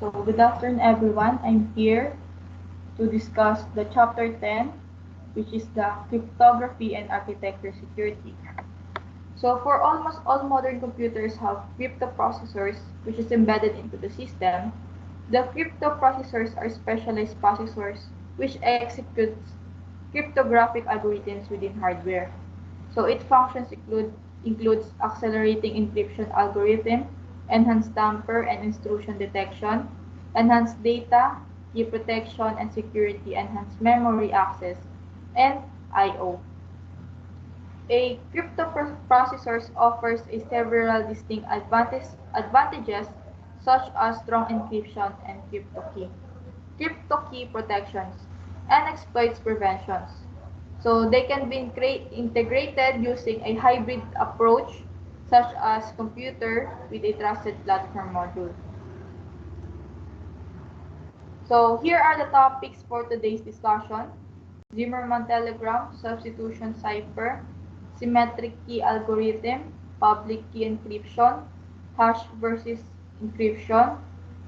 So good afternoon everyone. I'm here to discuss the chapter 10, which is the cryptography and architecture security. So for almost all modern computers have cryptoprocessors, which is embedded into the system. The cryptoprocessors are specialized processors which executes cryptographic algorithms within hardware. So its functions includes accelerating encryption algorithm, enhanced tamper and intrusion detection, enhanced data, key protection and security, enhanced memory access, and I/O. A cryptoprocessor offers several distinct advantages such as strong encryption and crypto key protections, and exploits preventions. So they can be integrated using a hybrid approach such as computer with a trusted platform module. So here are the topics for today's discussion: Zimmerman telegram, substitution cipher, symmetric key algorithm, public key encryption, hash versus encryption,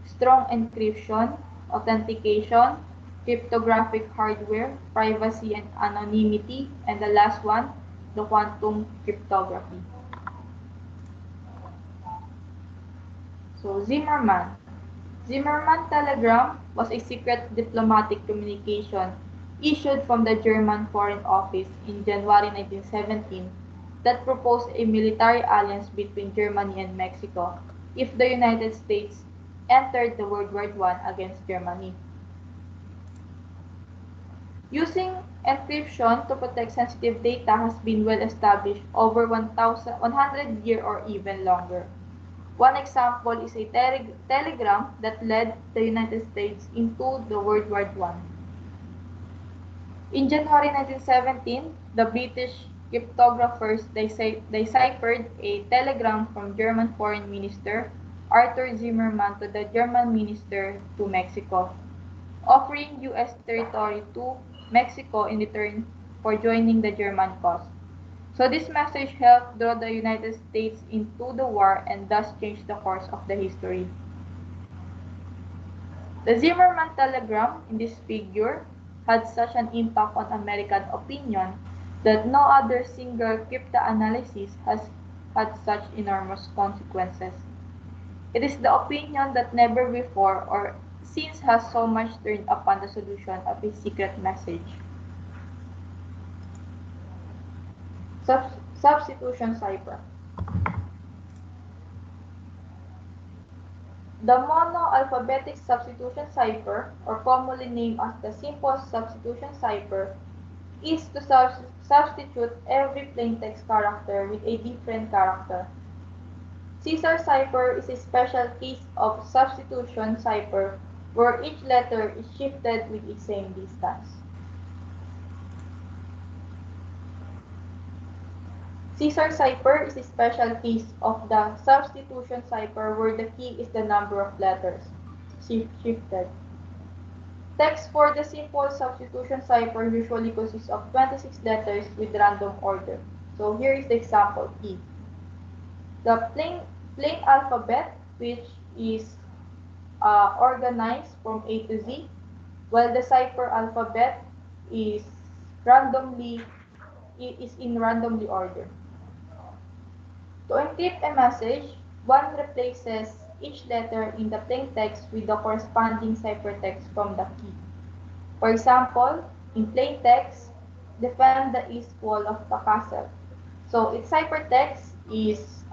strong encryption, authentication, cryptographic hardware, privacy and anonymity, and the last one, the quantum cryptography. So Zimmerman. Zimmerman telegram was a secret diplomatic communication issued from the German Foreign Office in January 1917 that proposed a military alliance between Germany and Mexico if the United States entered the World War I against Germany. Using encryption to protect sensitive data has been well established over 100 years or even longer. One example is a telegram that led the United States into the World War I. In January 1917, the British cryptographers deciphered a telegram from German Foreign Minister Arthur Zimmerman to the German Minister to Mexico, offering U.S. territory to Mexico in return for joining the German cause. So this message helped draw the United States into the war and thus changed the course of the history. The Zimmerman telegram in this figure had such an impact on American opinion that no other single cryptanalysis has had such enormous consequences. It is the opinion that never before or since has so much turned upon the solution of a secret message. Substitution cipher. The monoalphabetic substitution cipher, or commonly named as the simple substitution cipher, is to substitute every plaintext character with a different character. Caesar cipher is a special case of substitution cipher where each letter is shifted with its same distance. Caesar cipher is a special case of the substitution cipher where the key is the number of letters shifted. Text for the simple substitution cipher usually consists of 26 letters with random order. So here is the example key. The plain alphabet, which is organized from A to Z, while the cipher alphabet is in randomly order. To encrypt a message, one replaces each letter in the plaintext with the corresponding ciphertext from the key. For example, in plaintext, defend the east wall of the castle. So its ciphertext is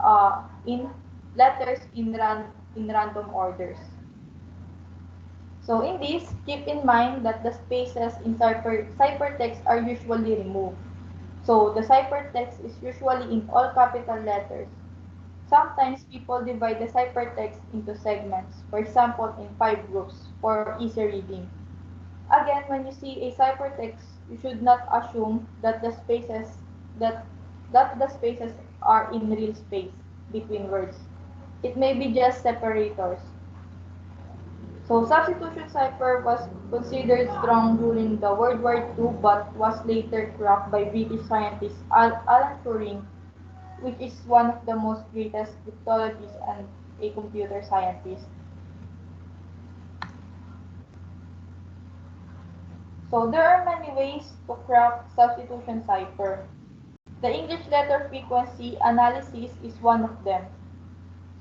in letters in random orders. So in this, keep in mind that the spaces in ciphertext are usually removed. So the ciphertext is usually in all capital letters. Sometimes people divide the ciphertext into segments, for example, in 5 groups for easy reading. Again, when you see a ciphertext, you should not assume that the spaces are in real space between words. It may be just separators. So substitution cipher was considered strong during the World War II but was later cracked by British scientist Alan Turing, which is one of the most greatest cryptologists and a computer scientist. So there are many ways to crack substitution cipher. The English letter frequency analysis is one of them.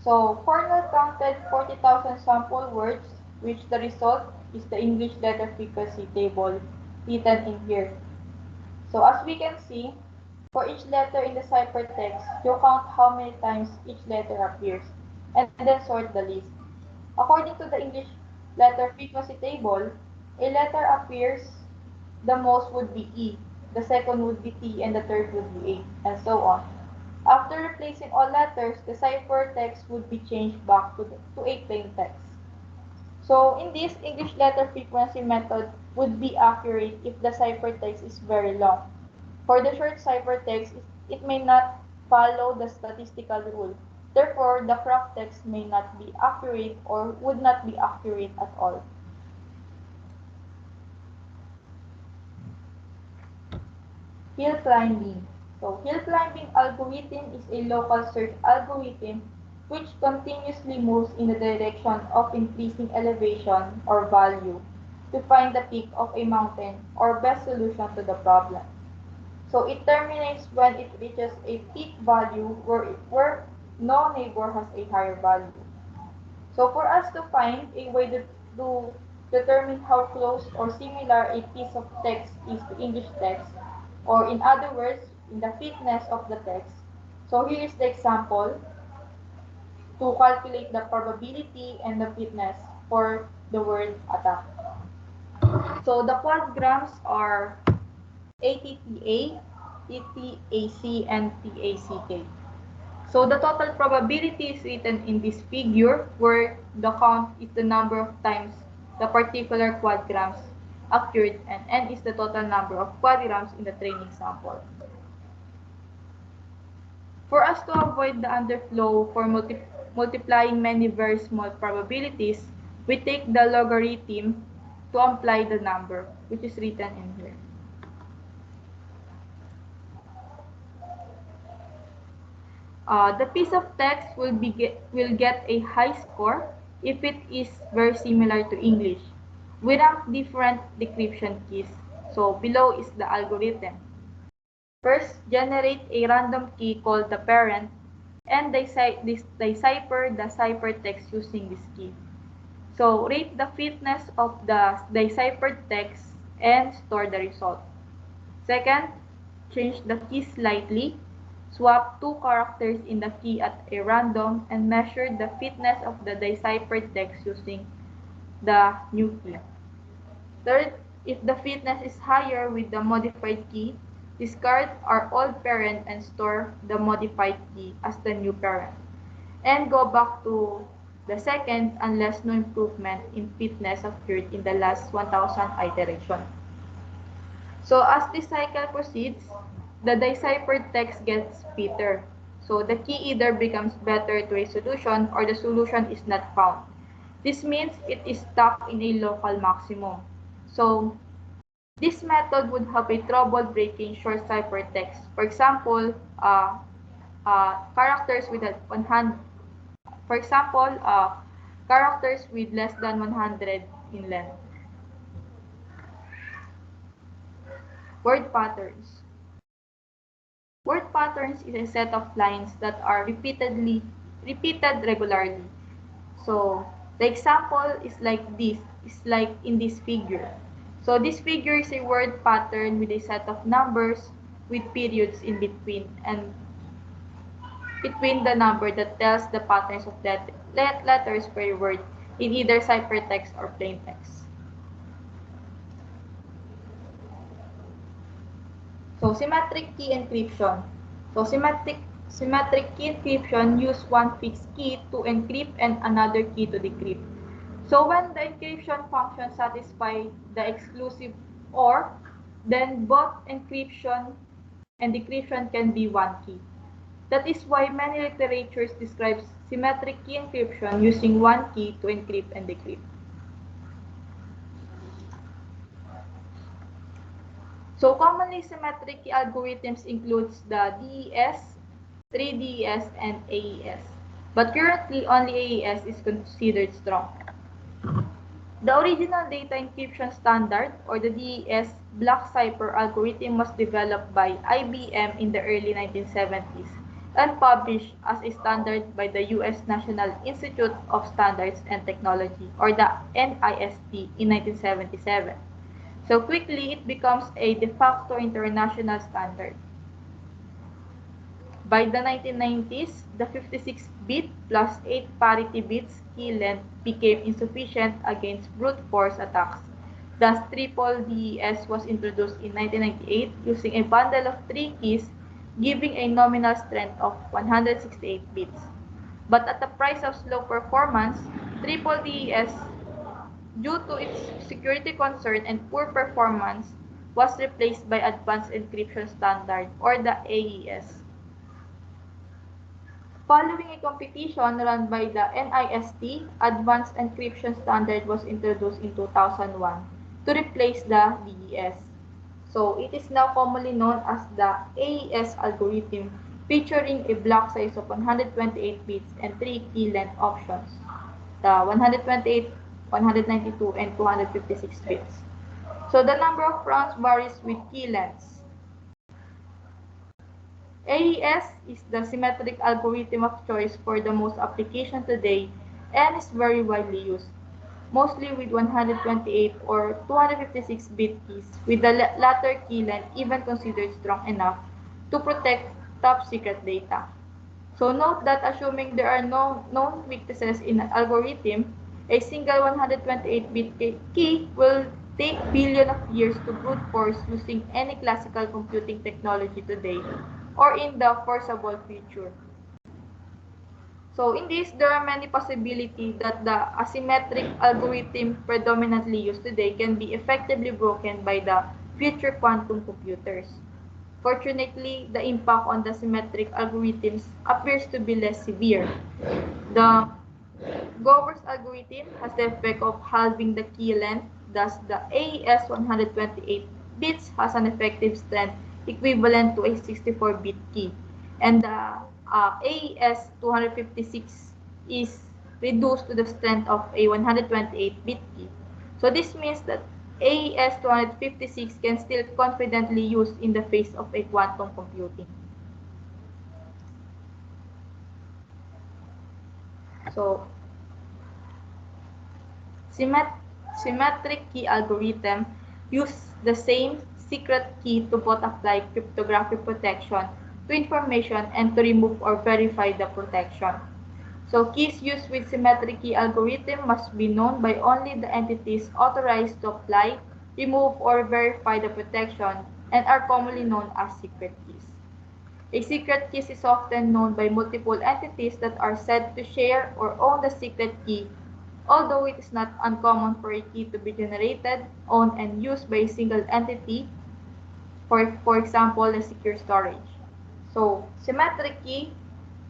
So Cornell counted 40,000 sample words, which the result is the English letter frequency table written in here. So as we can see, for each letter in the ciphertext, you count how many times each letter appears, and then sort the list. According to the English letter frequency table, a letter appears the most would be E, the second would be T, and the third would be A, and so on. After replacing all letters, the ciphertext would be changed back to a plain text. So in this, English letter frequency method would be accurate if the ciphertext is very long. For the short ciphertext, it may not follow the statistical rule. Therefore, the cracked text may not be accurate or would not be accurate at all. Hill climbing. So hill climbing algorithm is a local search algorithm which continuously moves in the direction of increasing elevation or value to find the peak of a mountain or best solution to the problem. So it terminates when it reaches a peak value where no neighbor has a higher value. So for us to find a way to determine how close or similar a piece of text is to English text, or in other words, in the fitness of the text. So here is the example to calculate the probability and the fitness for the word attack. So the quadgrams are ATTA, TTAC, and TACK. So the total probability is written in this figure where the count is the number of times the particular quadgrams occurred and n is the total number of quadgrams in the training sample. For us to avoid the underflow for multiplying many very small probabilities, we take the logarithm to apply the number, which is written in here. The piece of text will get a high score if it is very similar to English. We rank different decryption keys. So below is the algorithm. First, generate a random key called the parent and decipher the ciphertext using this key. So rate the fitness of the deciphered text and store the result. Second, change the key slightly. Swap two characters in the key at a random and measure the fitness of the deciphered text using the new key. Third, if the fitness is higher with the modified key, discard our old parent and store the modified key as the new parent. And go back to the second unless no improvement in fitness occurred in the last 1000 iteration. So as this cycle proceeds, the deciphered text gets fitter. So the key either becomes better to a solution or the solution is not found. This means it is stuck in a local maximum. So this method would help a trouble breaking short ciphertext. For example, characters with 100. For example, characters with less than 100 in length. Word patterns. Word patterns is a set of lines that are repeated regularly. So the example is like this, is like in this figure. So this figure is a word pattern with a set of numbers with periods in between and between the number that tells the patterns of letters per word in either ciphertext or plain text. So symmetric key encryption. So symmetric key encryption use one fixed key to encrypt and another key to decrypt. So when the encryption function satisfies the exclusive OR, then both encryption and decryption can be one key. That is why many literatures describe symmetric key encryption using one key to encrypt and decrypt. So commonly symmetric key algorithms includes the DES, 3DES, and AES. But currently only AES is considered strong. The original data encryption standard, or the DES block cipher algorithm, was developed by IBM in the early 1970s and published as a standard by the U.S. National Institute of Standards and Technology, or the NIST, in 1977. So quickly, it becomes a de facto international standard. By the 1990s, the 56-bit plus 8 parity bits key length became insufficient against brute force attacks. Thus, triple DES was introduced in 1998 using a bundle of 3 keys, giving a nominal strength of 168 bits. But at the price of slow performance, triple DES, due to its security concern and poor performance, was replaced by Advanced Encryption Standard, or the AES. Following a competition run by the NIST, Advanced Encryption Standard was introduced in 2001 to replace the DES. So it is now commonly known as the AES algorithm, featuring a block size of 128 bits and 3 key length options, the 128, 192, and 256 bits. So the number of rounds varies with key lengths. AES is the symmetric algorithm of choice for the most applications today and is very widely used, mostly with 128 or 256-bit keys, with the latter key length even considered strong enough to protect top-secret data. So note that assuming there are no known weaknesses in an algorithm, a single 128-bit key will take billions of years to brute force using any classical computing technology today or in the foreseeable future. So in this, there are many possibilities that the asymmetric algorithm predominantly used today can be effectively broken by the future quantum computers. Fortunately, the impact on the symmetric algorithms appears to be less severe. The Gover's algorithm has the effect of halving the key length, thus the AES 128 bits has an effective strength equivalent to a 64-bit key, and the AES 256 is reduced to the strength of a 128-bit key. So this means that AES 256 can still confidently used in the face of a quantum computing. So symmetric key algorithm use the same secret key to both apply cryptographic protection to information and to remove or verify the protection. So keys used with symmetric key algorithm must be known by only the entities authorized to apply, remove, or verify the protection and are commonly known as secret keys. A secret key is often known by multiple entities that are said to share or own the secret key, although it is not uncommon for a key to be generated, owned, and used by a single entity, for example, the secure storage. So, symmetric key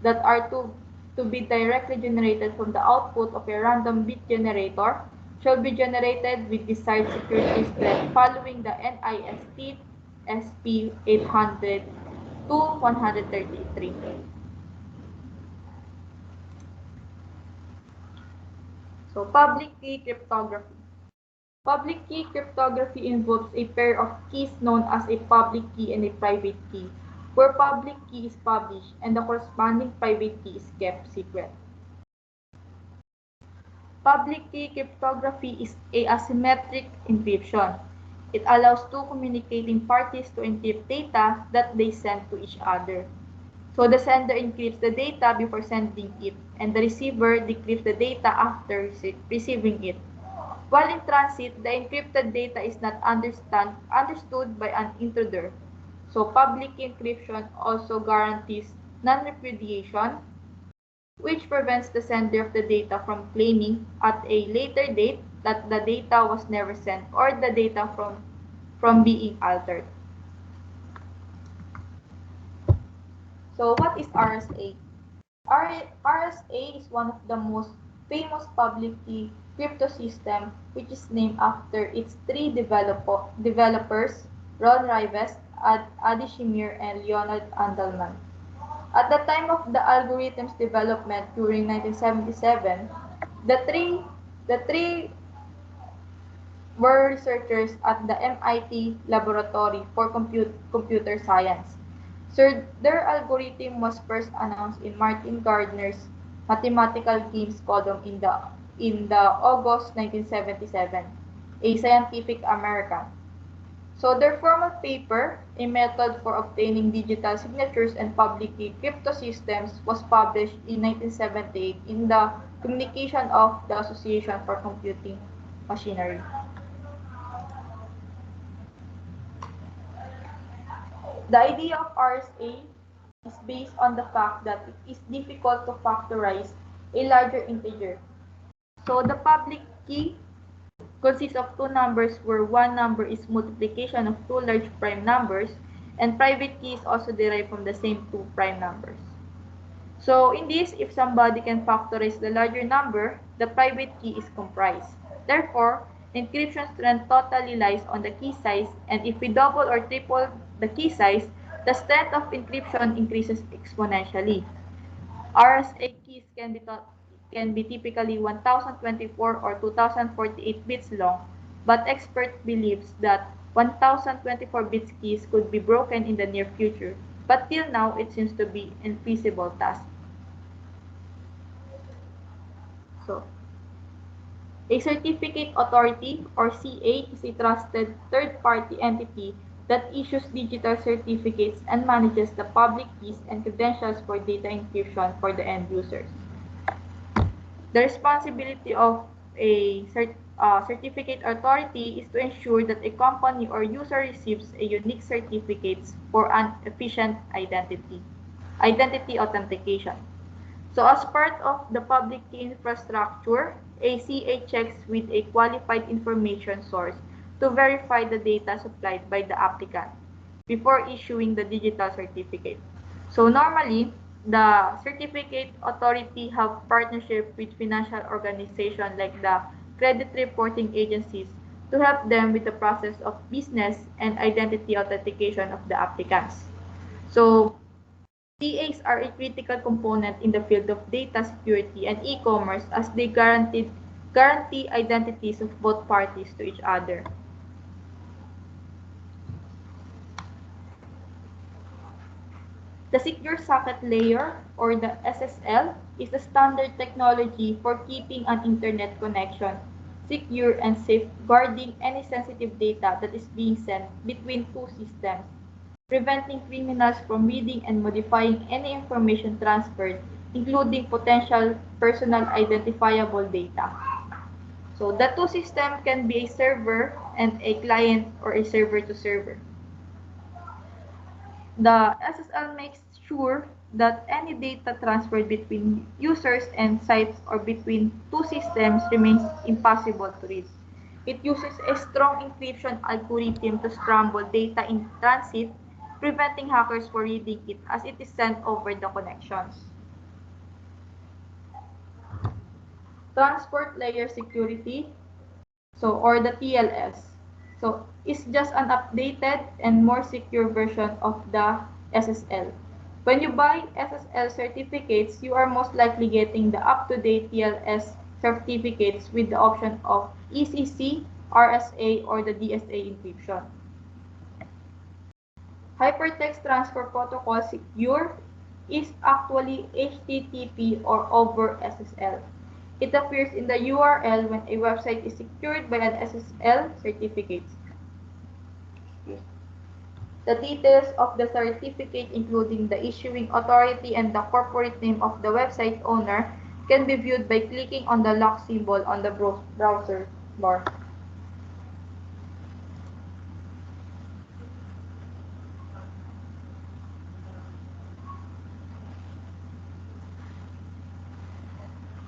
that are to be directly generated from the output of a random bit generator shall be generated with desired security strength following the NIST SP 800 to 133. So, public key cryptography. Public key cryptography involves a pair of keys known as a public key and a private key, where public key is published and the corresponding private key is kept secret. Public key cryptography is a asymmetric encryption. It allows two communicating parties to encrypt data that they send to each other. So the sender encrypts the data before sending it, and the receiver decrypts the data after receiving it. While in transit, the encrypted data is not understood by an intruder. So public encryption also guarantees non-repudiation, which prevents the sender of the data from claiming at a later date that the data was never sent or the data from being altered. So what is RSA? RSA is one of the most famous public key crypto system, which is named after its three developers, Ron Rivest, Adi Shamir, and Leonard Andelman. At the time of the algorithm's development during 1977, the three were researchers at the MIT Laboratory for Computer Science. So their algorithm was first announced in Martin Gardner's mathematical games column in the August 1977, a Scientific American. So their formal paper, A Method for Obtaining Digital Signatures and Public Key Crypto Systems, was published in 1978 in the Communication of the Association for Computing Machinery. The idea of RSA is based on the fact that it is difficult to factorize a larger integer. So the public key consists of two numbers where one number is multiplication of two large prime numbers, and private key is also derived from the same two prime numbers. So in this, if somebody can factorize the larger number, the private key is comprised. Therefore, encryption strength totally lies on the key size, and if we double or triple the key size, the strength of encryption increases exponentially. RSA keys can be typically 1024 or 2048 bits long, but expert believes that 1024 bits keys could be broken in the near future, but till now it seems to be an infeasible task. So, a certificate authority or CA is a trusted third-party entity that issues digital certificates and manages the public keys and credentials for data encryption for the end users. The responsibility of a certificate authority is to ensure that a company or user receives a unique certificates for an efficient identity authentication. So as part of the public key infrastructure, ACA checks with a qualified information source to verify the data supplied by the applicant before issuing the digital certificate. So normally, the certificate authority have partnership with financial organizations like the credit reporting agencies to help them with the process of business and identity authentication of the applicants. So CAs are a critical component in the field of data security and e-commerce as they guarantee identities of both parties to each other. The Secure Socket Layer, or the SSL, is the standard technology for keeping an internet connection secure and safeguarding any sensitive data that is being sent between two systems, preventing criminals from reading and modifying any information transferred, including potential personal identifiable data. So the two systems can be a server and a client or a server to server. The SSL makes sure that any data transferred between users and sites or between two systems remains impossible to read. It uses a strong encryption algorithm to scramble data in transit, preventing hackers from reading it as it is sent over the connections. Transport Layer Security, or the TLS. So it's just an updated and more secure version of the SSL. When you buy SSL certificates, you are most likely getting the up-to-date TLS certificates with the option of ECC, RSA, or the DSA encryption. Hypertext Transfer Protocol Secure is actually HTTP or over SSL. It appears in the URL when a website is secured by an SSL certificate. The details of the certificate, including the issuing authority and the corporate name of the website owner, can be viewed by clicking on the lock symbol on the browser bar.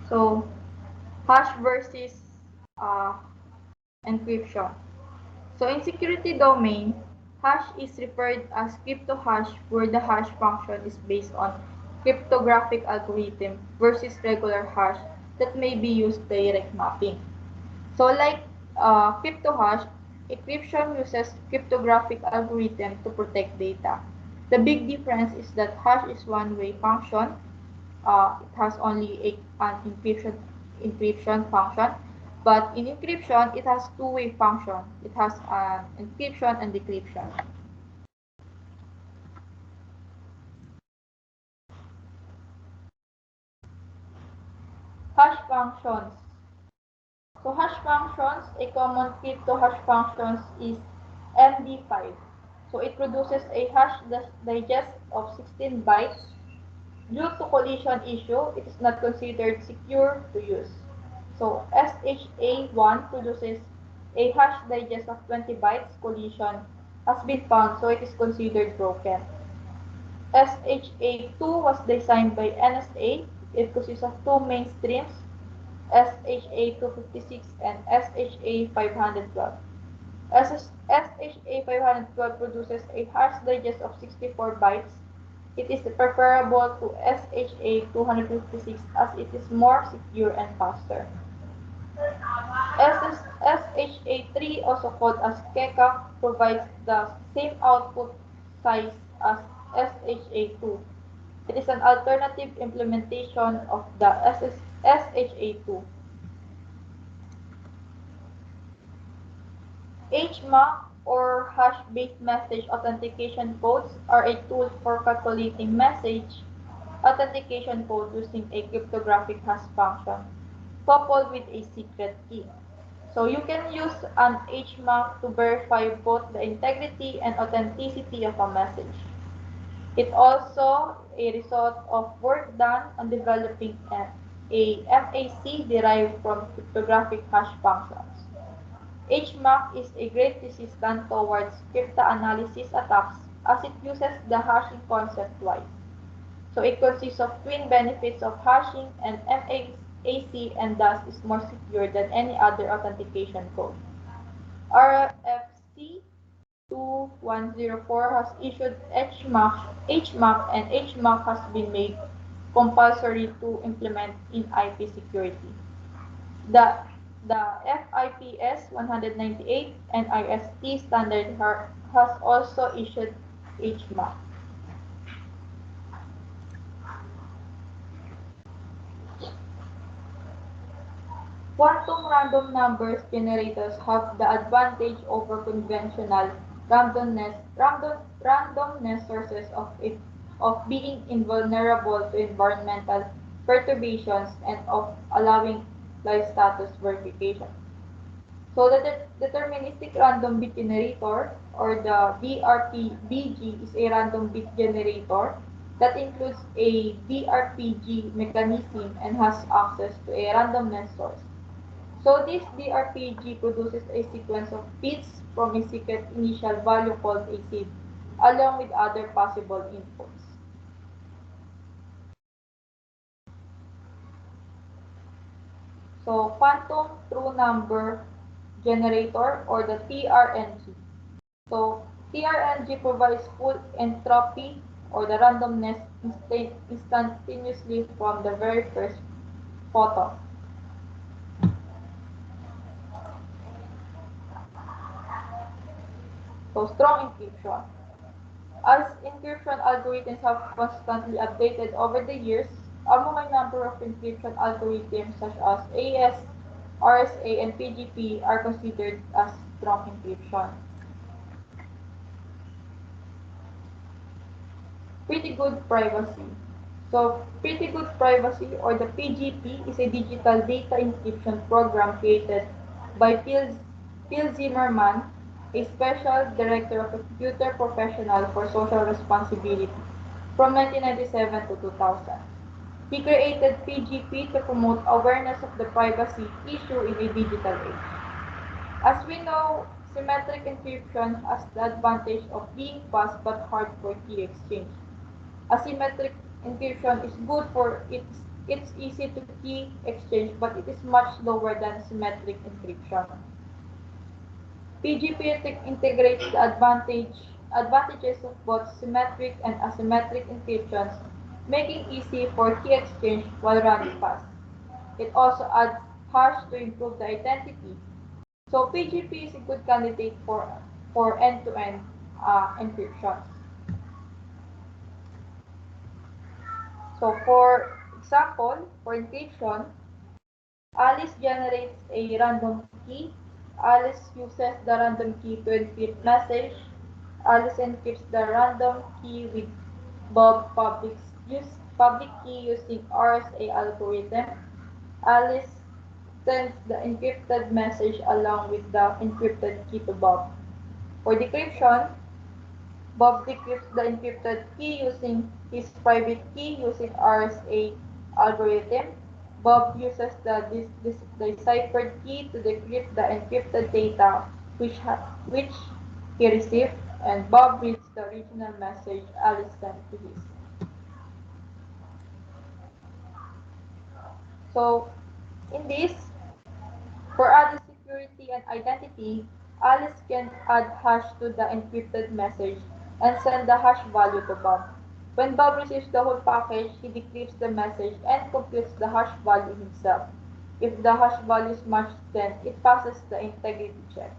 So, hash versus encryption. So in security domain, hash is referred as crypto hash where the hash function is based on cryptographic algorithm versus regular hash that may be used direct mapping. So like crypto hash, encryption uses cryptographic algorithm to protect data. The big difference is that hash is one-way function. It has only an encryption function, But in encryption, it has two-way function. It has an encryption and decryption. Hash functions. So hash functions, a common crypto hash functions is MD5. So it produces a hash digest of 16 bytes. Due to collision issue, it is not considered secure to use. So SHA1 produces a hash digest of 20 bytes. Collision has been found, so it is considered broken. SHA2 was designed by NSA. It consists of two main streams, SHA-256 and SHA-512. SHA-512 produces a hash digest of 64 bytes. It is preferable to SHA-256 as it is more secure and faster. SHA-3, also called as KEKA, provides the same output size as SHA-2. It is an alternative implementation of the SHA-2. HMAC or hash-based message authentication codes are a tool for calculating message authentication code using a cryptographic hash function coupled with a secret key. So you can use an HMAC to verify both the integrity and authenticity of a message. It also a result of work done on developing a MAC derived from cryptographic hash functions. HMAC is a great resistant towards cryptanalysis attacks as it uses the hashing concept twice. So it consists of twin benefits of hashing and MAC and thus is more secure than any other authentication code. RFC 2104 has issued HMAC and HMAC has been made compulsory to implement in IP security. The, the FIPS 198 and IST standard has also issued HMAC. Quantum random numbers generators have the advantage over conventional randomness sources of being invulnerable to environmental perturbations and of allowing life status verification. So the deterministic random bit generator or the DRPBG is a random bit generator that includes a DRPG mechanism and has access to a randomness source. So this DRPG produces a sequence of bits from a secret initial value called a seed, along with other possible inputs. So quantum true number generator or the TRNG. So TRNG provides full entropy or the randomness instantaneously from the very first photon. So strong encryption. As encryption algorithms have constantly updated over the years, among a number of encryption algorithms such as AES, RSA, and PGP are considered as strong encryption. Pretty good privacy. So, pretty good privacy or the PGP is a digital data encryption program created by Phil Zimmerman, a special director of a computer professional for social responsibility from 1997 to 2000. He created PGP to promote awareness of the privacy issue in a digital age. As we know, symmetric encryption has the advantage of being fast but hard for key exchange. Asymmetric encryption is good for it's easy to key exchange, but it is much slower than symmetric encryption. PGP integrates the advantages of both symmetric and asymmetric encryptions, making easy for key exchange while running fast. It also adds hash to improve the identity. So PGP is a good candidate for end-to-end encryptions. So for example, for encryption, Alice generates a random key. Alice uses the random key to encrypt message. Alice encrypts the random key with Bob public key using RSA algorithm. Alice sends the encrypted message along with the encrypted key to Bob. For decryption, Bob decrypts the encrypted key using his private key using RSA algorithm. Bob uses the deciphered key to decrypt the encrypted data which he received, and Bob reads the original message Alice sent to his. So, in this, for added security and identity, Alice can add hash to the encrypted message and send the hash value to Bob. When Bob receives the whole package, he decrypts the message and computes the hash value himself. If the hash value is matched, then it passes the integrity check.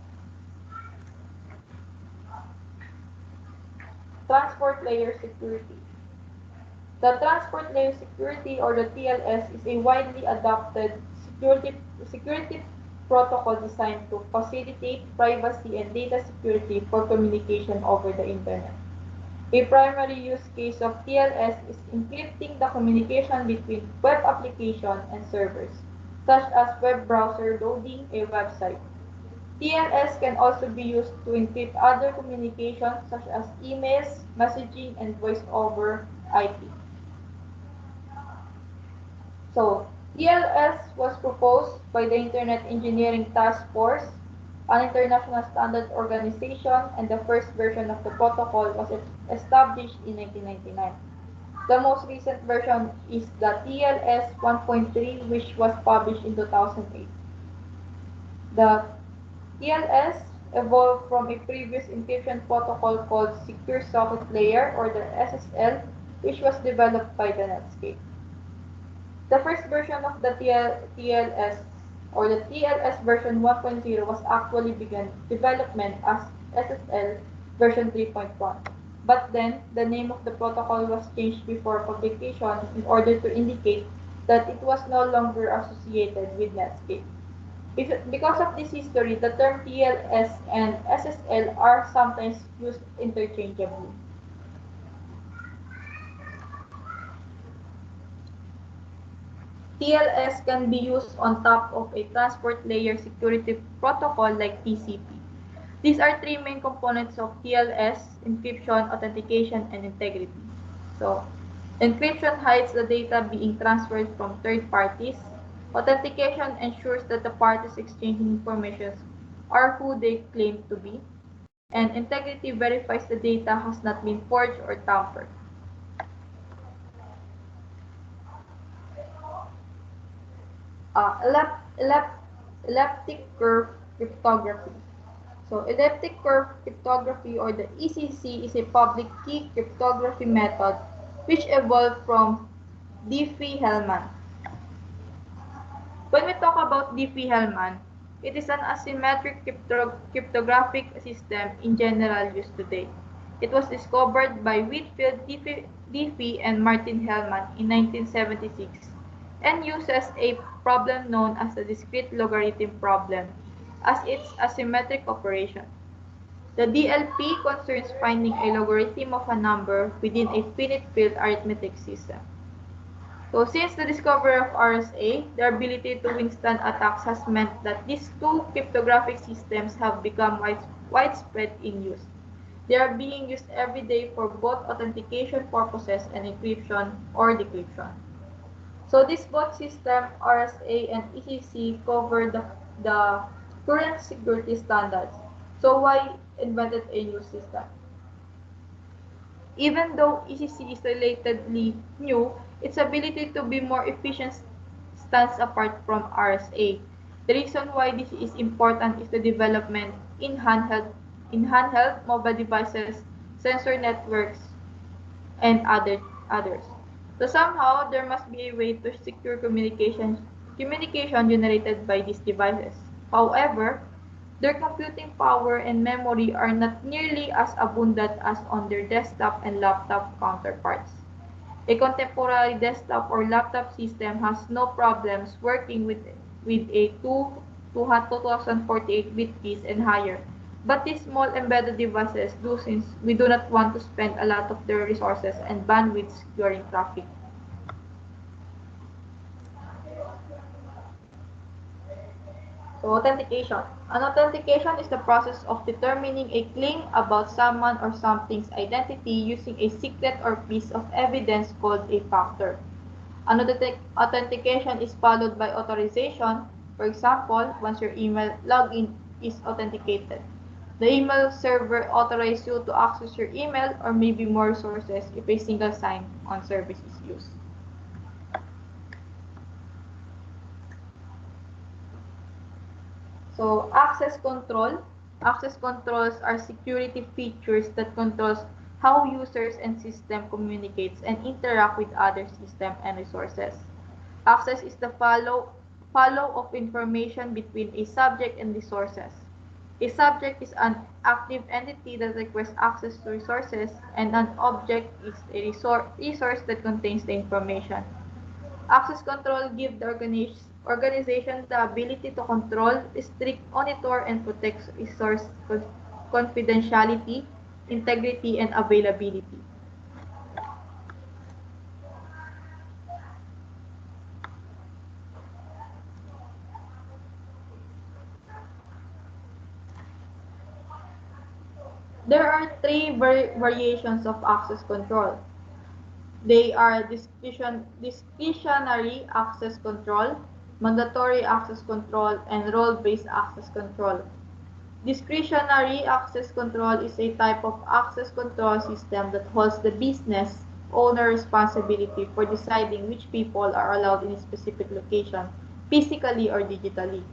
Transport layer security. The transport layer security, or the TLS, is a widely adopted security protocol designed to facilitate privacy and data security for communication over the Internet. A primary use case of TLS is encrypting the communication between web application and servers, such as web browser loading a website. TLS can also be used to encrypt other communications such as emails, messaging, and voice over IP. So, TLS was proposed by the Internet Engineering Task Force, an international standard organization, and the first version of the protocol was established in 1999. The most recent version is the TLS 1.3, which was published in 2008. The TLS evolved from a previous encryption protocol called Secure Socket Layer, or the SSL, which was developed by the Netscape. The first version of the TLS, or the TLS version 1.0, was actually began development as SSL version 3.1. But then, the name of the protocol was changed before publication in order to indicate that it was no longer associated with Netscape. Because of this history, the term TLS and SSL are sometimes used interchangeably. TLS can be used on top of a transport layer security protocol like TCP. These are three main components of TLS: encryption, authentication, and integrity. So, encryption hides the data being transferred from third parties. Authentication ensures that the parties exchanging information are who they claim to be. And integrity verifies the data has not been forged or tampered. Elliptic curve cryptography. So, elliptic curve cryptography, or the ECC, is a public key cryptography method which evolved from Diffie-Hellman. When we talk about Diffie-Hellman, it is an asymmetric cryptographic system in general use today. It was discovered by Whitfield Diffie and Martin Hellman in 1976 and uses a problem known as the discrete logarithm problem as its asymmetric operation. The DLP concerns finding a logarithm of a number within a finite field arithmetic system. So since the discovery of RSA, the ability to withstand attacks has meant that these two cryptographic systems have become widespread in use. They are being used every day for both authentication purposes and encryption or decryption. So this both system, RSA and ECC, cover the current security standards. So why invented a new system? Even though ECC is relatively new, its ability to be more efficient stands apart from RSA. The reason why this is important is the development in handheld mobile devices, sensor networks, and others. So somehow there must be a way to secure communication generated by these devices. However, their computing power and memory are not nearly as abundant as on their desktop and laptop counterparts. A contemporary desktop or laptop system has no problems working with with a 2048-bit keys and higher. But these small embedded devices do since we do not want to spend a lot of their resources and bandwidth securing traffic. So, authentication. An authentication is the process of determining a claim about someone or something's identity using a secret or piece of evidence called a factor. An authentication is followed by authorization. For example, once your email login is authenticated, the email server authorizes you to access your email or maybe more resources if a single sign-on service is used. So, access control. Access controls are security features that controls how users and system communicates and interact with other systems and resources. Access is the follow of information between a subject and resources. A subject is an active entity that requests access to resources, and an object is a resource that contains the information. Access control gives the organization the ability to control, restrict, monitor, and protect resource confidentiality, integrity, and availability. There are three variations of access control. They are discretionary access control, mandatory access control, and role-based access control. Discretionary access control is a type of access control system that holds the business owner responsibility for deciding which people are allowed in a specific location, physically or digitally.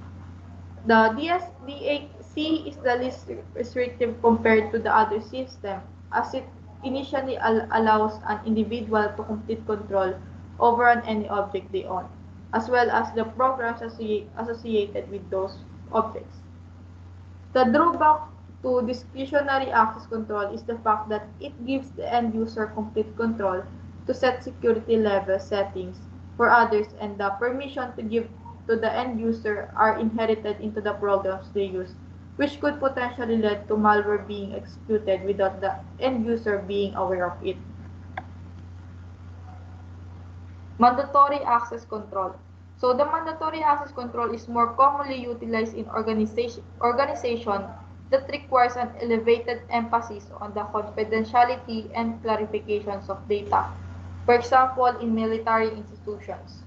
The DSDAC is the least restrictive compared to the other system, as it initially allows an individual to complete control over any object they own, as well as the programs associated with those objects. The drawback to discretionary access control is the fact that it gives the end user complete control to set security level settings for others, and the permission to give to the end user are inherited into the programs they use, which could potentially lead to malware being executed without the end user being aware of it. Mandatory access control. So the mandatory access control is more commonly utilized in organization that requires an elevated emphasis on the confidentiality and clarifications of data. For example, in military institutions.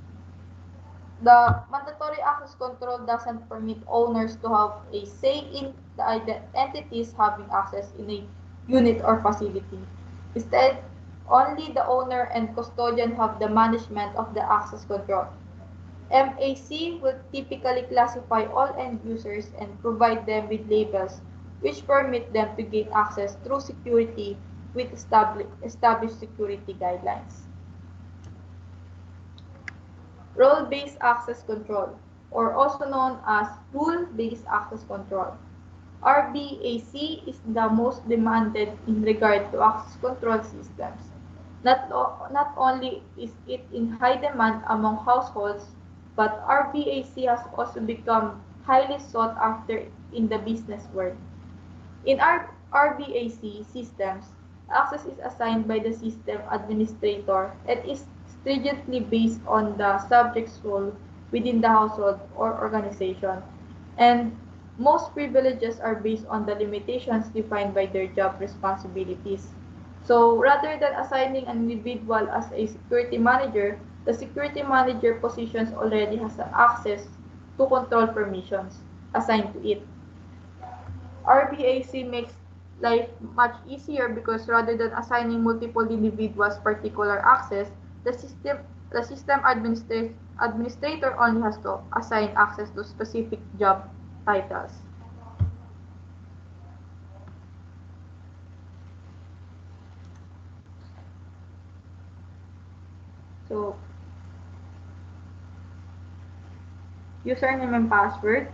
The mandatory access control doesn't permit owners to have a say in the entities having access in a unit or facility. Instead, only the owner and custodian have the management of the access control. MAC will typically classify all end users and provide them with labels which permit them to gain access through security with established security guidelines. Role-based access control, or also known as rule-based access control. RBAC is the most demanded in regard to access control systems. Not only is it in high demand among households, but RBAC has also become highly sought after in the business world. In RBAC systems, access is assigned by the system administrator and is stringently based on the subject's role within the household or organization, and most privileges are based on the limitations defined by their job responsibilities. So rather than assigning an individual as a security manager, the security manager positions already has access to control permissions assigned to it. RBAC makes life much easier because rather than assigning multiple individuals particular access, the system administrator only has to assign access to specific job titles. So, username and password.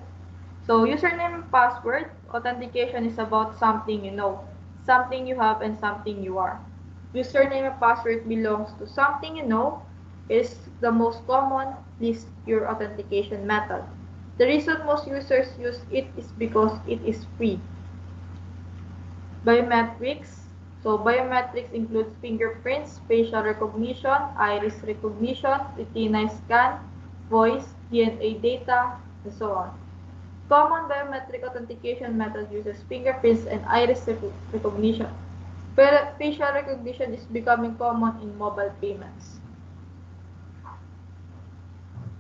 So, username and password, authentication is about something you know, something you have, and something you are. Username and password belongs to something you know, is the most common, least secure authentication method. The reason most users use it is because it is free. Biometrics. So biometrics includes fingerprints, facial recognition, iris recognition, retina scan, voice, DNA data, and so on. Common biometric authentication method uses fingerprints and iris recognition. Facial recognition is becoming common in mobile payments.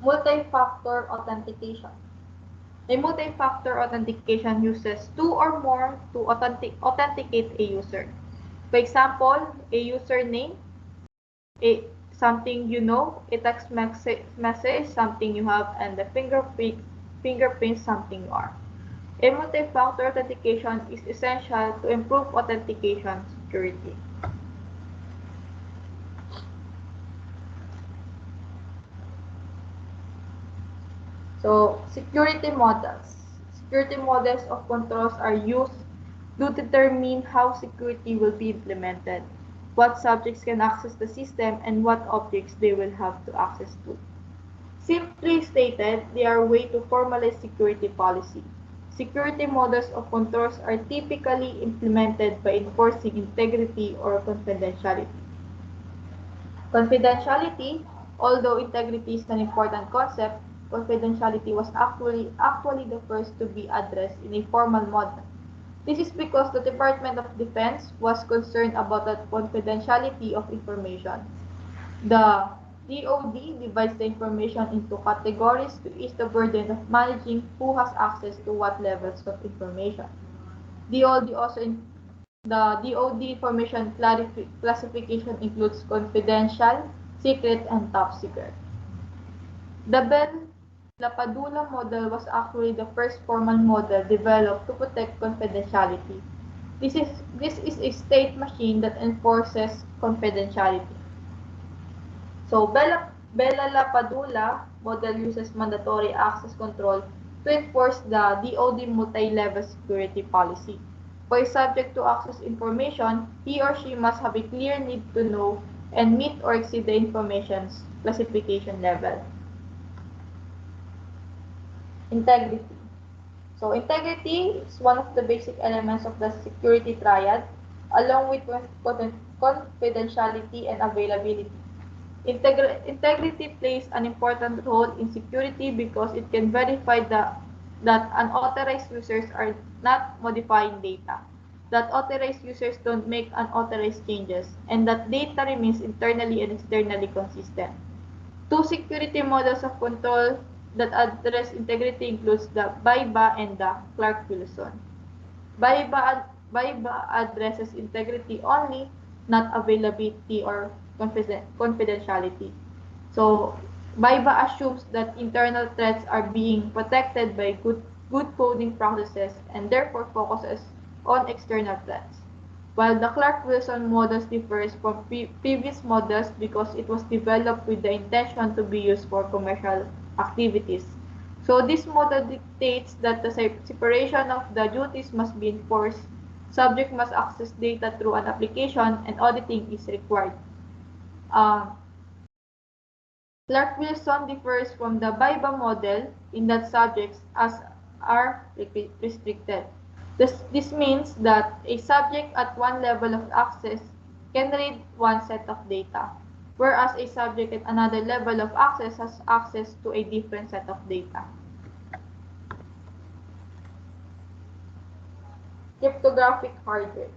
Multi-factor authentication. A multi-factor authentication uses two or more to authenticate a user. For example, a username, something you know, a text message, something you have, and the fingerprint, something you are. A multi-factor authentication is essential to improve authentication security. So, security models. Security models of controls are used to determine how security will be implemented, what subjects can access the system, and what objects they will have to access to. Simply stated, they are a way to formalize security policy. Security models of controls are typically implemented by enforcing integrity or confidentiality. Confidentiality, although integrity is an important concept, confidentiality was actually the first to be addressed in a formal model. This is because the Department of Defense was concerned about the confidentiality of information. The DoD divides the information into categories to ease the burden of managing who has access to what levels of information. DoD also the DoD information classification includes confidential, secret, and top secret. The Bell-LaPadula model was actually the first formal model developed to protect confidentiality. This is a state machine that enforces confidentiality. So Bell-LaPadula model uses mandatory access control to enforce the DoD multi-level security policy. For a subject to access information, he or she must have a clear need to know and meet or exceed the information's classification level. Integrity. So integrity is one of the basic elements of the security triad, along with confidentiality and availability. Integrity plays an important role in security because it can verify that unauthorized users are not modifying data, that authorized users don't make unauthorized changes, and that data remains internally and externally consistent. Two security models of control that address integrity includes the BIBA and the Clark-Wilson. BIBA addresses integrity only, not availability or confidentiality. So, BIBA assumes that internal threats are being protected by good coding practices and therefore focuses on external threats. While the Clark-Wilson model differs from previous models because it was developed with the intention to be used for commercial activities. So this model dictates that the separation of the duties must be enforced, subject must access data through an application, and auditing is required. Um, Clark-Wilson differs from the BIBA model in that subjects are restricted. This means that a subject at one level of access can read one set of data, whereas a subject at another level of access has access to a different set of data. Cryptographic hardware.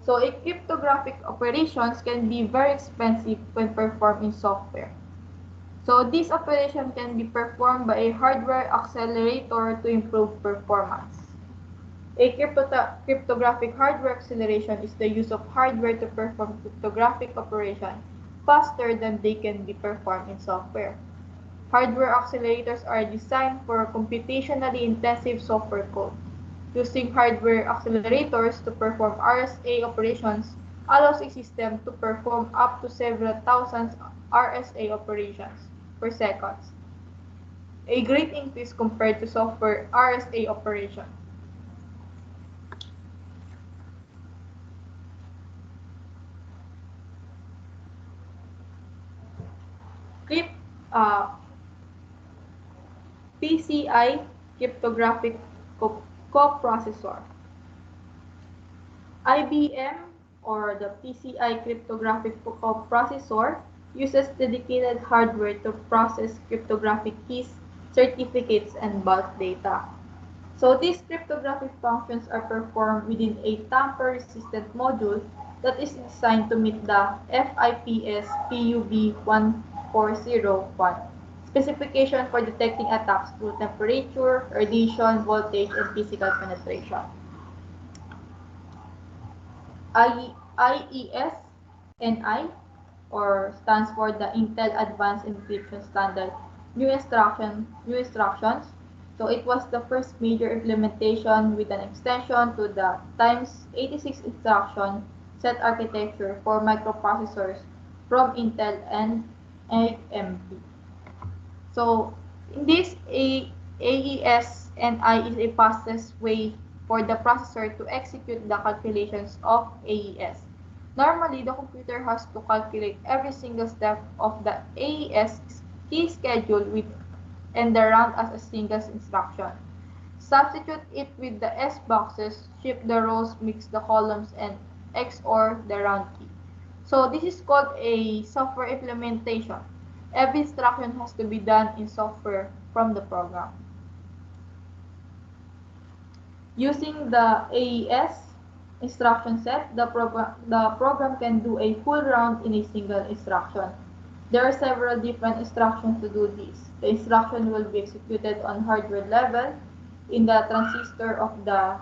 So a cryptographic operations can be very expensive when performed in software. So this operation can be performed by a hardware accelerator to improve performance. A cryptographic hardware acceleration is the use of hardware to perform cryptographic operations faster than they can be performed in software. Hardware accelerators are designed for computationally intensive software code. Using hardware accelerators to perform RSA operations allows a system to perform up to several thousand RSA operations per second, a great increase compared to software RSA operations. Crypt, uh, PCI cryptographic coprocessor. IBM or the PCI cryptographic coprocessor uses dedicated hardware to process cryptographic keys, certificates, and bulk data. So these cryptographic functions are performed within a tamper-resistant module that is designed to meet the FIPS PUB 1401 specification for detecting attacks through temperature, radiation, voltage, and physical penetration. IES-NI or stands for the Intel Advanced Encryption Standard new instructions. So it was the first major implementation with an extension to the times 86 instruction set architecture for microprocessors from Intel and AMD. So in this, AES-NI is a fastest way for the processor to execute the calculations of AES. Normally, the computer has to calculate every single step of the AES key schedule with and the round as a single instruction. Substitute it with the S boxes, shift the rows, mix the columns, and XOR the round key. So this is called a software implementation. Every instruction has to be done in software from the program. Using the AES instruction set, the program can do a full round in a single instruction. There are several different instructions to do this. The instruction will be executed on hardware level in the transistor of the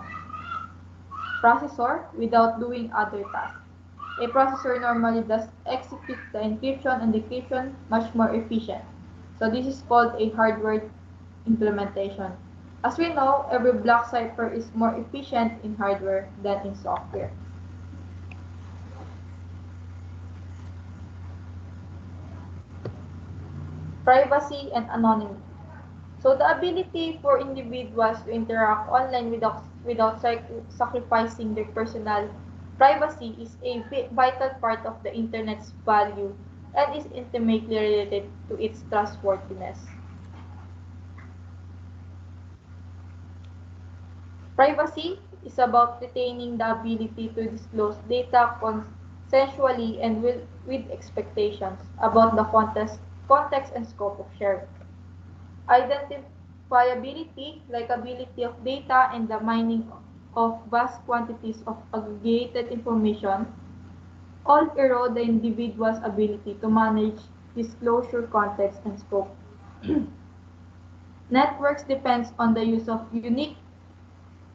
processor without doing other tasks. A processor normally does execute the encryption and decryption much more efficient. So this is called a hardware implementation. As we know, every block cipher is more efficient in hardware than in software. Privacy and anonymity. So the ability for individuals to interact online without sacrificing their personal privacy is a vital part of the Internet's value and is intimately related to its trustworthiness. Privacy is about retaining the ability to disclose data consensually and with expectations about the context and scope of sharing. Identifiability, likability of data, and the mining of vast quantities of aggregated information all erode the individual's ability to manage disclosure, context, and scope. Networks depends on the use of unique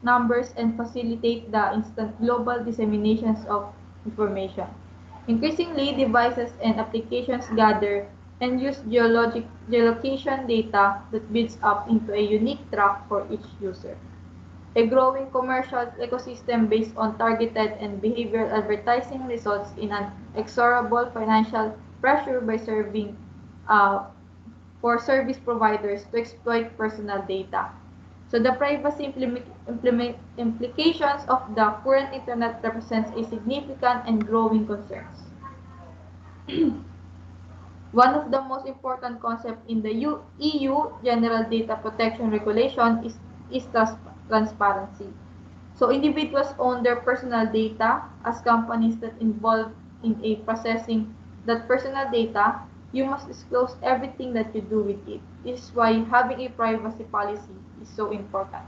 numbers and facilitate the instant global disseminations of information. Increasingly, devices and applications gather and use geolocation data that builds up into a unique track for each user. A growing commercial ecosystem based on targeted and behavioral advertising results in an inexorable financial pressure by serving for service providers to exploit personal data. So the privacy implications of the current internet represents a significant and growing concerns. One of the most important concepts in the EU General Data Protection Regulation is transparency. So individuals own their personal data as companies that involve in a processing that personal data, you must disclose everything that you do with it. This is why having a privacy policy is so important.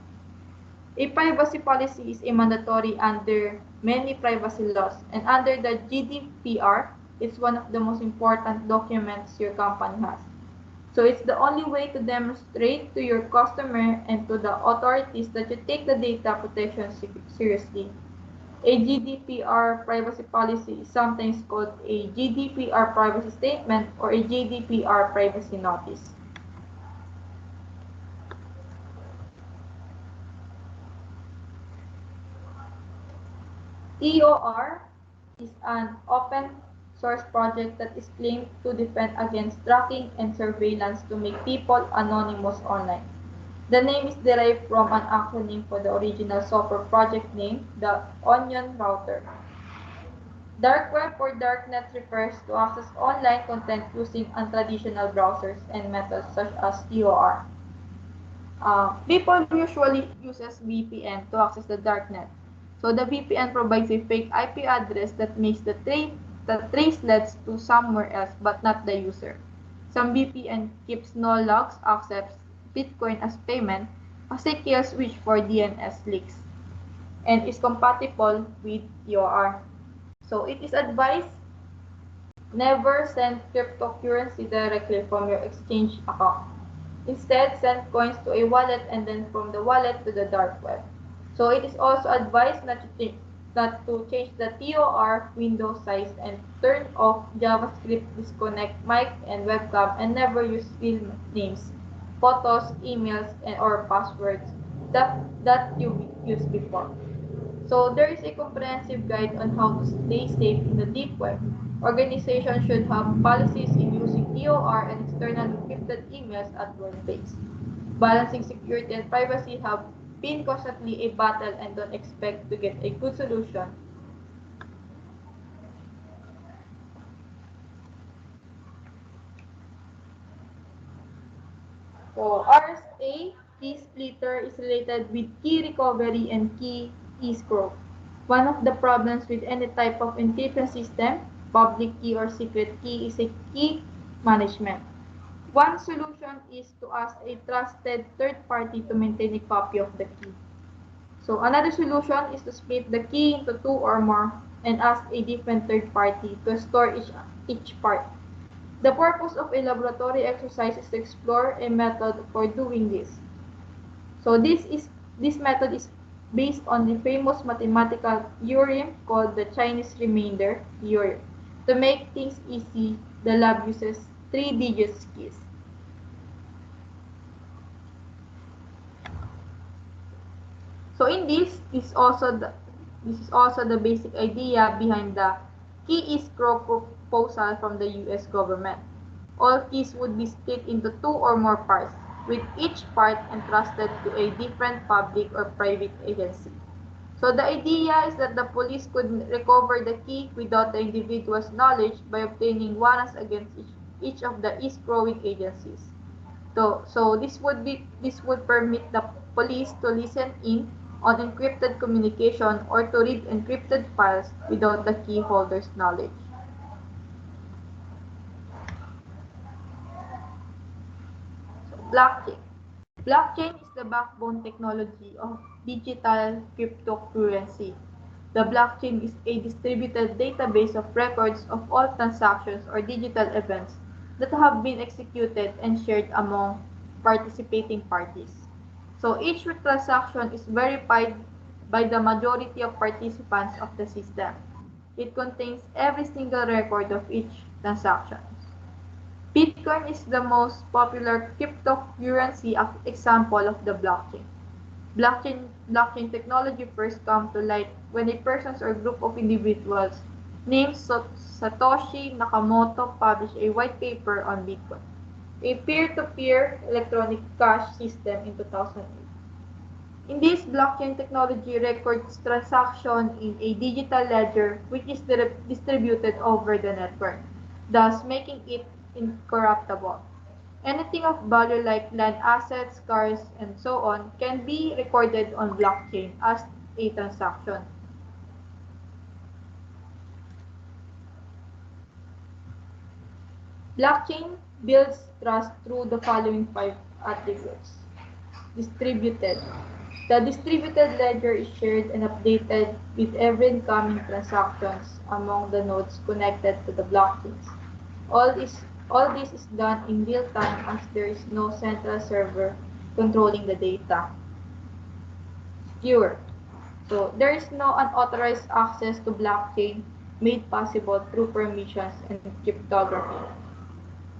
A privacy policy is a mandatory under many privacy laws, and under the GDPR, it's one of the most important documents your company has. So it's the only way to demonstrate to your customer and to the authorities that you take the data protection seriously. A GDPR privacy policy is sometimes called a GDPR privacy statement or a GDPR privacy notice. EOR is an open source project that is claimed to defend against tracking and surveillance to make people anonymous online. The name is derived from an acronym for the original software project name, the Onion Router. Dark web or darknet refers to access online content using untraditional browsers and methods such as EOR. People usually uses VPN to access the darknet. So the VPN provides a fake IP address that makes the tracelets to somewhere else but not the user. Some VPN keeps no logs, accepts Bitcoin as payment, a secure switch for DNS leaks, and is compatible with EOR. So it is advised never send cryptocurrency directly from your exchange account. Instead, send coins to a wallet and then from the wallet to the dark web. So it is also advised not to change the TOR window size and turn off JavaScript, disconnect mic and webcam, and never use real names, photos, emails, or passwords that you used before. So there is a comprehensive guide on how to stay safe in the deep web. Organizations should have policies in using EOR and external encrypted emails at workplace. Balancing security and privacy have been constantly a battle and don't expect to get a good solution. So RSA key splitter is related with key recovery and key escrow. One of the problems with any type of encryption system, public key or secret key, is a key management. One solution is to ask a trusted third party to maintain a copy of the key. So another solution is to split the key into two or more and ask a different third party to store each part. The purpose of a laboratory exercise is to explore a method for doing this. So this method is based on the famous mathematical theorem called the Chinese remainder theorem. To make things easy, the lab uses three-digit keys. So in this is also the basic idea behind the key escrow proposal from the US government. All keys would be split into two or more parts, with each part entrusted to a different public or private agency. So the idea is that the police could recover the key without the individual's knowledge by obtaining warrants against each of the escrowing agencies. So this would permit the police to listen in on encrypted communication or to read encrypted files without the key holder's knowledge. So blockchain. Blockchain is the backbone technology of digital cryptocurrency. The blockchain is a distributed database of records of all transactions or digital events that have been executed and shared among participating parties. So each transaction is verified by the majority of participants of the system. It contains every single record of each transaction. Bitcoin is the most popular cryptocurrency example of the blockchain. Blockchain technology first came to light when a person or group of individuals named Satoshi Nakamoto published a white paper on Bitcoin, a peer-to-peer electronic cash system in 2008. In this, blockchain technology records transactions in a digital ledger which is distributed over the network, thus making it incorruptible. Anything of value like land assets, cars, and so on can be recorded on blockchain as a transaction. Blockchain builds trust through the following five attributes. Distributed. The distributed ledger is shared and updated with every incoming transactions among the nodes connected to the blockchains. All this is done in real time as there is no central server controlling the data. Secure. So there is no unauthorized access to blockchain made possible through permissions and cryptography.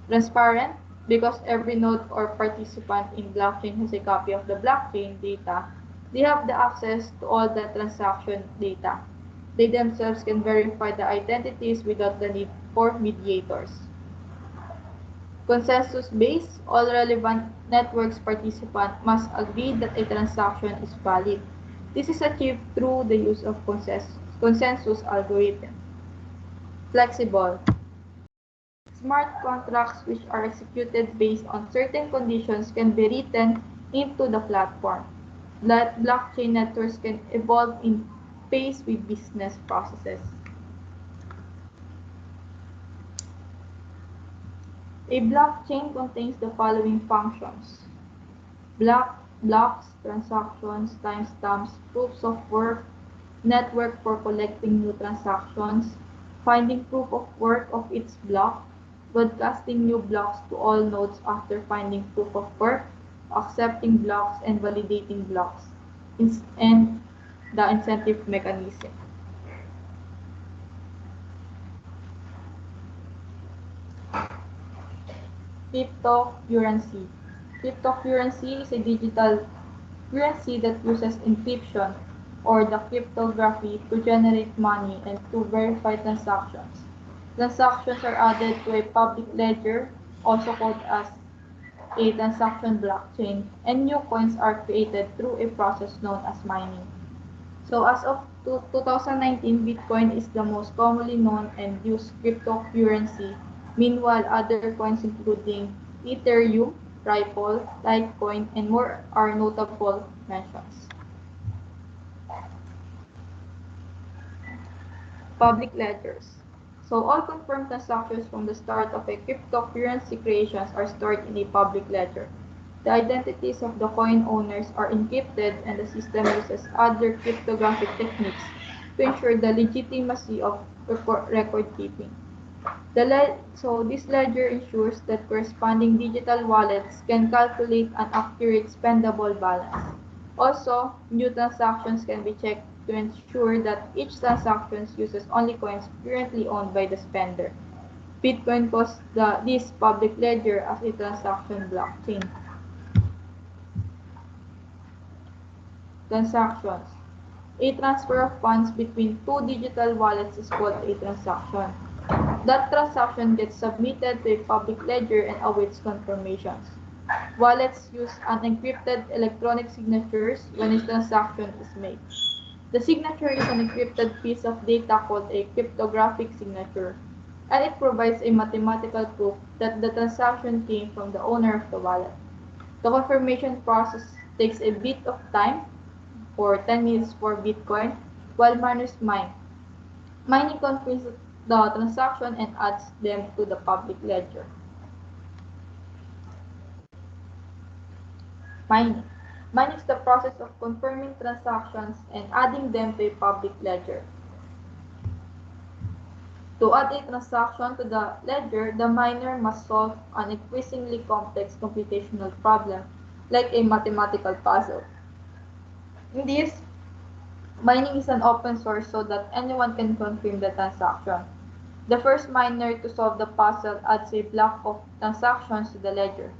Transparent, because every node or participant in blockchain has a copy of the blockchain data, they have the access to all the transaction data. They themselves can verify the identities without the need for mediators. Consensus-based, all relevant networks participants must agree that a transaction is valid. This is achieved through the use of consensus algorithm. Flexible. Smart contracts which are executed based on certain conditions can be written into the platform. That blockchain networks can evolve in pace with business processes. A blockchain contains the following functions: blocks, transactions, timestamps, proofs of work, network for collecting new transactions, finding proof of work of its block, broadcasting new blocks to all nodes after finding proof of work, accepting blocks and validating blocks, and the incentive mechanism. Cryptocurrency. Cryptocurrency is a digital currency that uses encryption or the cryptography to generate money and to verify transactions. Transactions are added to a public ledger, also called as a transaction blockchain, and new coins are created through a process known as mining. So as of 2019, Bitcoin is the most commonly known and used cryptocurrency. Meanwhile, other coins including Ethereum, Ripple, Litecoin, and more are notable mentions. Public ledgers. So all confirmed transactions from the start of a cryptocurrency creations are stored in a public ledger. The identities of the coin owners are encrypted and the system uses other cryptographic techniques to ensure the legitimacy of record keeping. So this ledger ensures that corresponding digital wallets can calculate an accurate spendable balance. Also, new transactions can be checked to ensure that each transaction uses only coins currently owned by the spender. Bitcoin calls this public ledger as a transaction blockchain. Transactions. A transfer of funds between two digital wallets is called a transaction. That transaction gets submitted to a public ledger and awaits confirmations. Wallets use unencrypted electronic signatures when a transaction is made. The signature is an encrypted piece of data called a cryptographic signature, and it provides a mathematical proof that the transaction came from the owner of the wallet. The confirmation process takes a bit of time, for 10 minutes for Bitcoin, while miners mine. Mining confirms the transaction and adds them to the public ledger. Mining. Mining is the process of confirming transactions and adding them to a public ledger. To add a transaction to the ledger, the miner must solve an increasingly complex computational problem, like a mathematical puzzle. In this, mining is an open source so that anyone can confirm the transaction. The first miner to solve the puzzle adds a block of transactions to the ledger.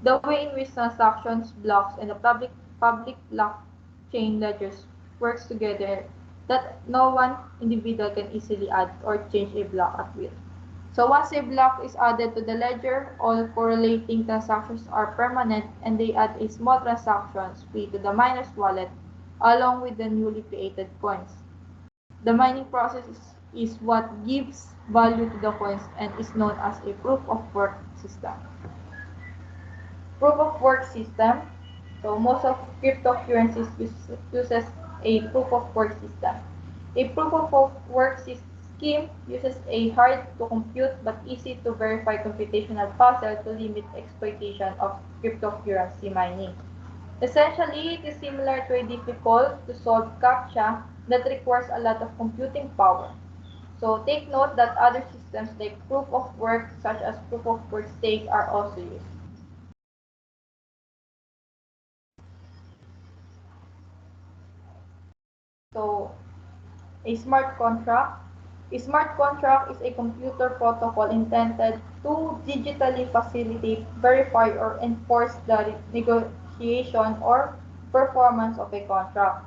The way in which transactions, blocks, and the public blockchain ledgers works together that no one individual can easily add or change a block at will. So once a block is added to the ledger, all correlating transactions are permanent and they add a small transaction fee to the miner's wallet along with the newly created coins. The mining process is what gives value to the coins and is known as a proof of work system. Proof of work system. So most of cryptocurrencies uses a proof of work system. A proof of work scheme uses a hard to compute but easy to verify computational puzzle to limit exploitation of cryptocurrency mining. Essentially, it is similar to a difficult to solve CAPTCHA that requires a lot of computing power. So take note that other systems like proof of work such as proof of work stake are also used. So a smart contract. A smart contract is a computer protocol intended to digitally facilitate, verify, or enforce the negotiation or performance of a contract.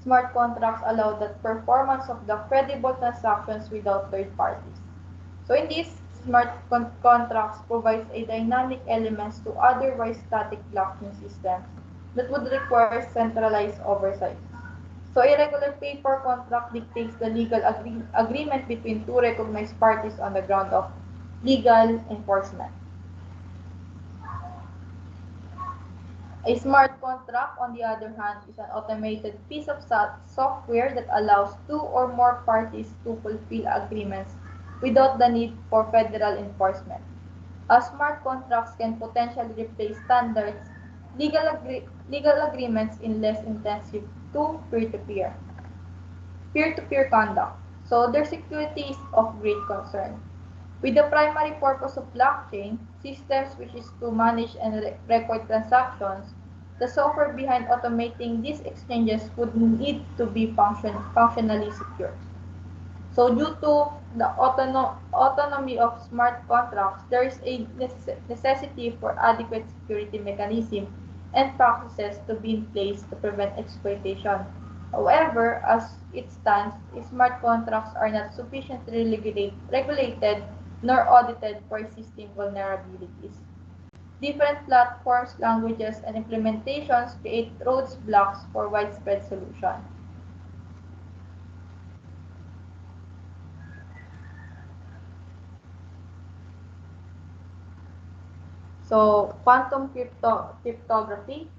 Smart contracts allow the performance of the credible transactions without third parties. So in this, smart contracts provides a dynamic elements to otherwise static blockchain systems that would require centralized oversight. So a regular paper contract dictates the legal agreement between two recognized parties on the ground of legal enforcement. A smart contract, on the other hand, is an automated piece of software that allows two or more parties to fulfill agreements without the need for federal enforcement. As smart contracts can potentially replace standards legal agreements in less intensive to peer-to-peer peer-to-peer conduct, so their security is of great concern. With the primary purpose of blockchain systems, which is to manage and record transactions, the software behind automating these exchanges would need to be functionally secure. So due to the autonomy of smart contracts, there is a necessity for adequate security mechanism and practices to be in place to prevent exploitation. However, as it stands, smart contracts are not sufficiently regulated nor audited for existing vulnerabilities. Different platforms, languages, and implementations create roadblocks for widespread solution. So, cryptography.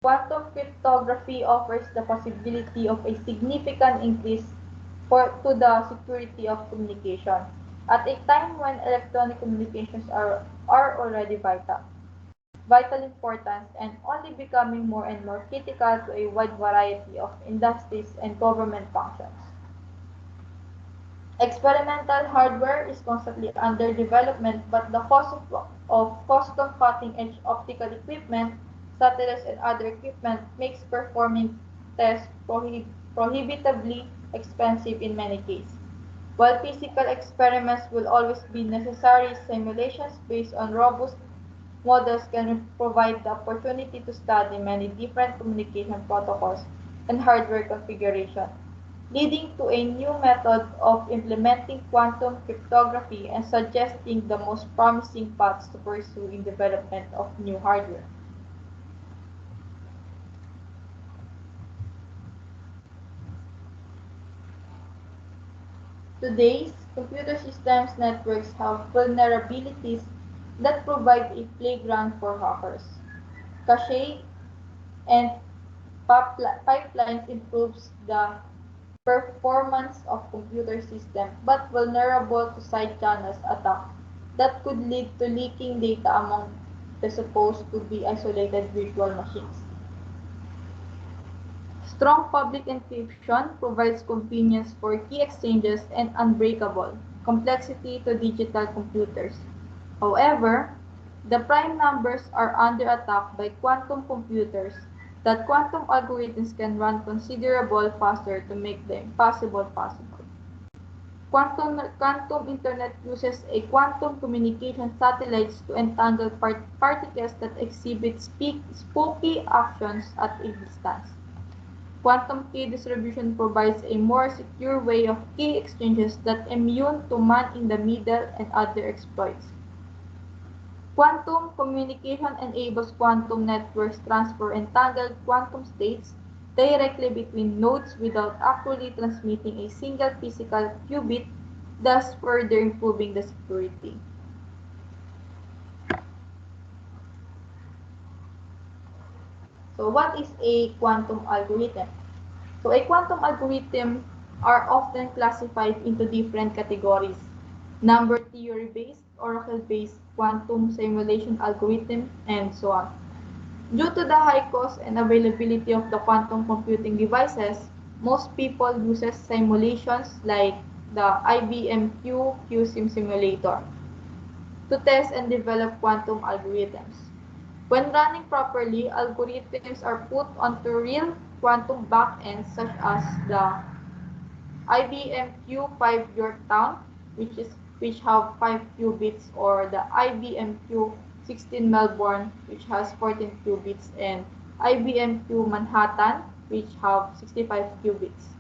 Quantum cryptography offers the possibility of a significant increase to the security of communication at a time when electronic communications are already vital importance and only becoming more and more critical to a wide variety of industries and government functions. Experimental hardware is constantly under development, but the cost of custom cutting-edge optical equipment, satellites, and other equipment makes performing tests prohibitively expensive in many cases. While physical experiments will always be necessary, simulations based on robust models can provide the opportunity to study many different communication protocols and hardware configurations, leading to a new method of implementing quantum cryptography and suggesting the most promising paths to pursue in development of new hardware. Today's computer systems networks have vulnerabilities that provide a playground for hackers. Cache and pipelines improves the performance of computer systems, but vulnerable to side channels attack that could lead to leaking data among the supposed to be isolated virtual machines. Strong public encryption provides convenience for key exchanges and unbreakable complexity to digital computers. However, the prime numbers are under attack by quantum computers that quantum algorithms can run considerable faster to make the impossible possible. Quantum Internet uses a quantum communication satellites to entangle particles that exhibit spooky actions at a distance. Quantum key distribution provides a more secure way of key exchanges that immune to man-in-the-middle and other exploits. Quantum communication enables quantum networks transfer entangled quantum states directly between nodes without actually transmitting a single physical qubit, thus further improving the security. So what is a quantum algorithm? So a quantum algorithm are often classified into different categories: number theory-based, oracle-based, quantum simulation algorithm, and so on. Due to the high cost and availability of the quantum computing devices, most people uses simulations like the IBM QSIM simulator to test and develop quantum algorithms. When running properly, algorithms are put onto real quantum backends such as the IBM Q5 Yorktown, which have 5 qubits, or the IBM Q16 Melbourne, which has 14 qubits, and IBM Q Manhattan, which have 65 qubits.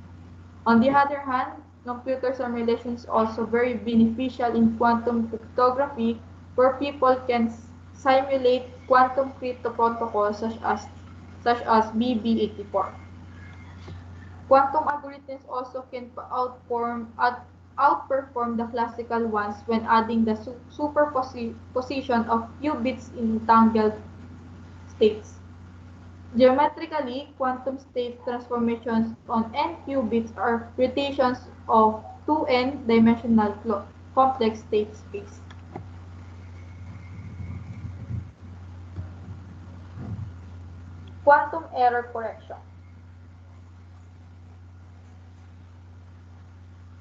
On the other hand, computer simulation is also very beneficial in quantum cryptography, where people can simulate quantum crypto protocols such as BB84. Quantum algorithms also can outperform the classical ones when adding the superposition of qubits in entangled states. Geometrically, quantum state transformations on n qubits are rotations of 2n-dimensional complex state space. Quantum error correction.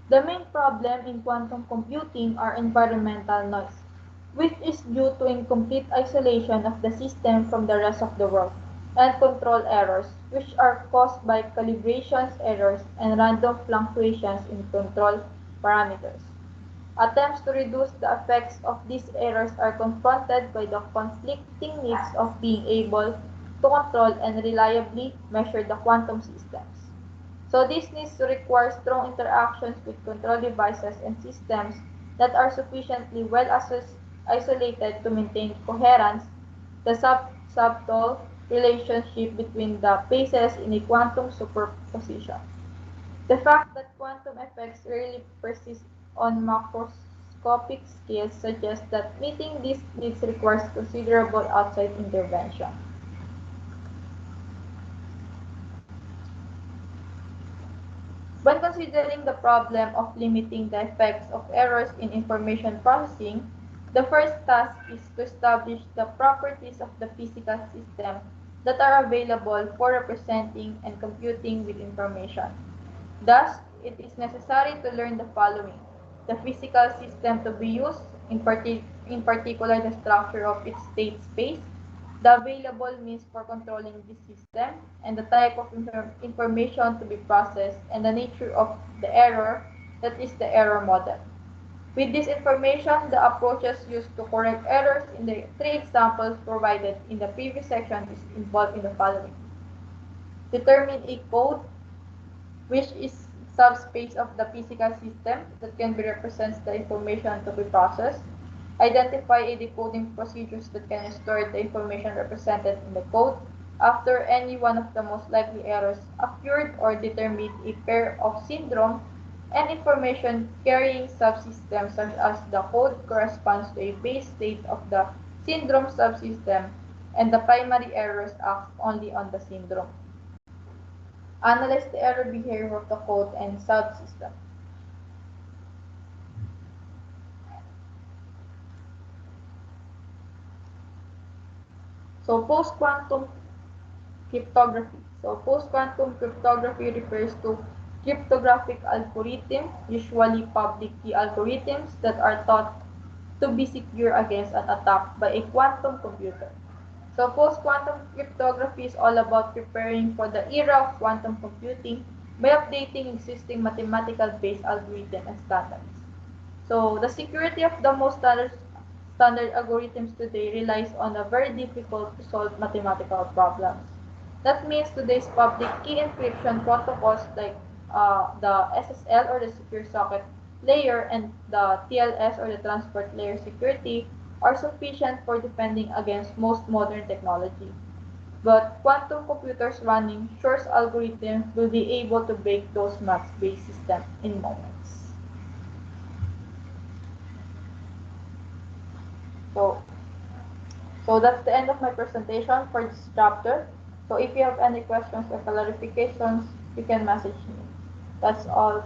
The main problem in quantum computing are environmental noise, which is due to incomplete isolation of the system from the rest of the world, and control errors, which are caused by calibration errors and random fluctuations in control parameters. Attempts to reduce the effects of these errors are confronted by the conflicting needs of being able to control and reliably measure the quantum systems. So this needs to require strong interactions with control devices and systems that are sufficiently well isolated to maintain coherence, the subtle relationship between the phases in a quantum superposition. The fact that quantum effects rarely persist on macroscopic scales suggests that meeting these needs requires considerable outside intervention. When considering the problem of limiting the effects of errors in information processing, the first task is to establish the properties of the physical system that are available for representing and computing with information. Thus, it is necessary to learn the following: the physical system to be used, in particular the structure of its state space, the available means for controlling this system, and the type of information to be processed, and the nature of the error, that is the error model. With this information, the approaches used to correct errors in the three examples provided in the previous section is involved in the following: determine a code, which is subspace of the physical system that can be represents the information to be processed. Identify a decoding procedures that can restore the information represented in the code after any one of the most likely errors occurred, or determine a pair of syndrome and information carrying subsystems such as the code corresponds to a base state of the syndrome subsystem and the primary errors act only on the syndrome. Analyze the error behavior of the code and subsystem. So post-quantum cryptography. So post-quantum cryptography refers to cryptographic algorithms, usually public key algorithms, that are thought to be secure against an attack by a quantum computer. So post-quantum cryptography is all about preparing for the era of quantum computing by updating existing mathematical-based algorithms and standards. So the security of the most standard algorithms today relies on a very difficult to solve mathematical problems. That means today's public key encryption protocols like the SSL, or the secure socket layer, and the TLS, or the transport layer security are sufficient for defending against most modern technology. But quantum computers running Shor's algorithms will be able to break those maths-based systems in moments. So, so that's the end of my presentation for this chapter. So if you have any questions or clarifications, you can message me. That's all.